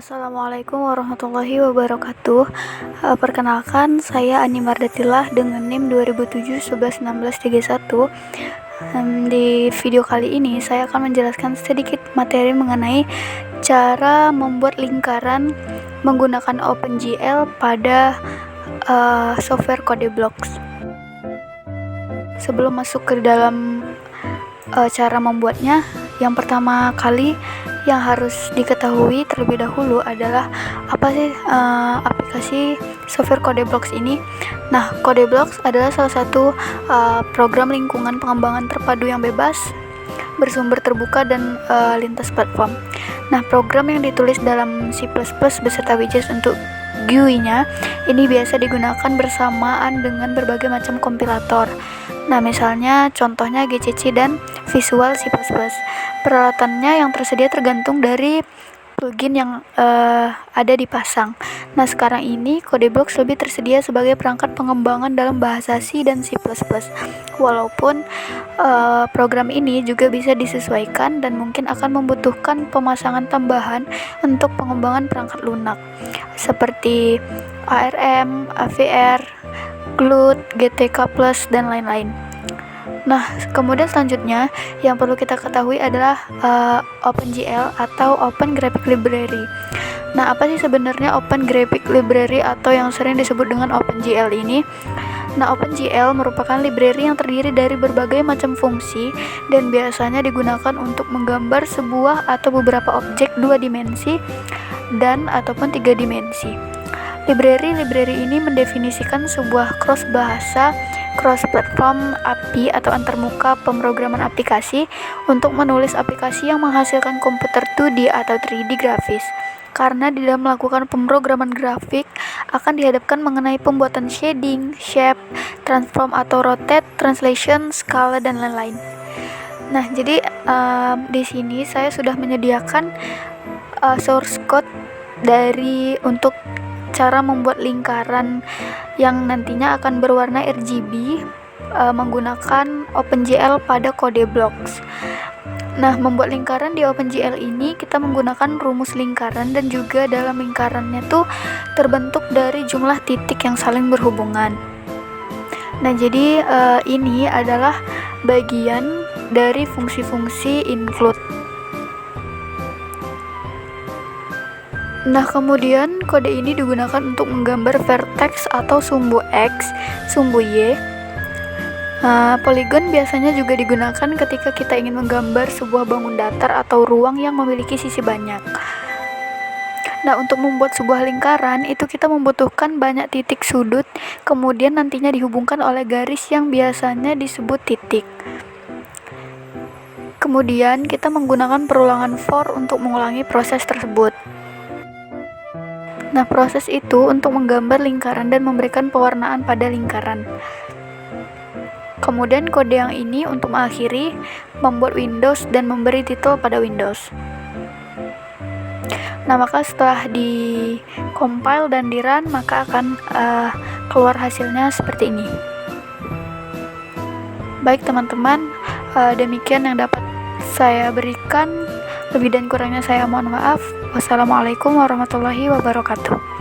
Assalamualaikum warahmatullahi wabarakatuh. Perkenalkan, saya Ani Mardatillah dengan NIM 2007 11 16 31. Di video kali ini saya akan menjelaskan sedikit materi mengenai cara membuat lingkaran menggunakan OpenGL pada software CodeBlocks. Sebelum masuk ke dalam cara membuatnya, yang pertama kali yang harus diketahui terlebih dahulu adalah apa sih aplikasi software CodeBlocks ini. Nah, CodeBlocks adalah salah satu program lingkungan pengembangan terpadu yang bebas, bersumber terbuka dan lintas platform. Nah, program yang ditulis dalam C++ beserta widgets untuk GUI-nya ini biasa digunakan bersamaan dengan berbagai macam kompilator. Nah, misalnya contohnya GCC dan Visual C++. Peralatannya yang tersedia tergantung dari plugin yang ada dipasang. Nah, sekarang ini CodeBlocks lebih tersedia sebagai perangkat pengembangan dalam bahasa C dan C++. Walaupun program ini juga bisa disesuaikan dan mungkin akan membutuhkan pemasangan tambahan untuk pengembangan perangkat lunak seperti ARM, AVR, GLUT, GTK+, dan lain-lain. Nah, kemudian selanjutnya yang perlu kita ketahui adalah OpenGL atau Open Graphic Library. Nah, apa sih sebenarnya Open Graphic Library atau yang sering disebut dengan OpenGL ini? Nah, OpenGL merupakan library yang terdiri dari berbagai macam fungsi dan biasanya digunakan untuk menggambar sebuah atau beberapa objek 2 dimensi dan ataupun 3 dimensi. Library ini mendefinisikan sebuah cross-bahasa, cross-platform API atau antarmuka pemrograman aplikasi untuk menulis aplikasi yang menghasilkan komputer 2D atau 3D grafis. Karena di dalam melakukan pemrograman grafik akan dihadapkan mengenai pembuatan shading, shape, transform atau rotate, translation, skala, dan lain-lain. Nah, jadi di sini saya sudah menyediakan source code untuk cara membuat lingkaran yang nantinya akan berwarna RGB menggunakan OpenGL pada CodeBlocks. Nah, membuat lingkaran di OpenGL ini kita menggunakan rumus lingkaran dan juga dalam lingkarannya tuh terbentuk dari jumlah titik yang saling berhubungan. Nah, jadi ini adalah bagian dari fungsi-fungsi include. Nah, kemudian kode ini digunakan untuk menggambar vertex atau sumbu X, sumbu Y. Poligon biasanya juga digunakan ketika kita ingin menggambar sebuah bangun datar atau ruang yang memiliki sisi banyak. Nah, untuk membuat sebuah lingkaran itu kita membutuhkan banyak titik sudut, kemudian nantinya dihubungkan oleh garis yang biasanya disebut titik. Kemudian kita menggunakan perulangan for untuk mengulangi proses tersebut. Nah, proses itu untuk menggambar lingkaran dan memberikan pewarnaan pada lingkaran. Kemudian kode yang ini untuk mengakhiri, membuat Windows dan memberi titel pada Windows. Nah, maka setelah di compile dan di run, maka akan keluar hasilnya seperti ini. Baik teman-teman, demikian yang dapat saya berikan. Lebih dan kurangnya saya mohon maaf. Wassalamualaikum warahmatullahi wabarakatuh.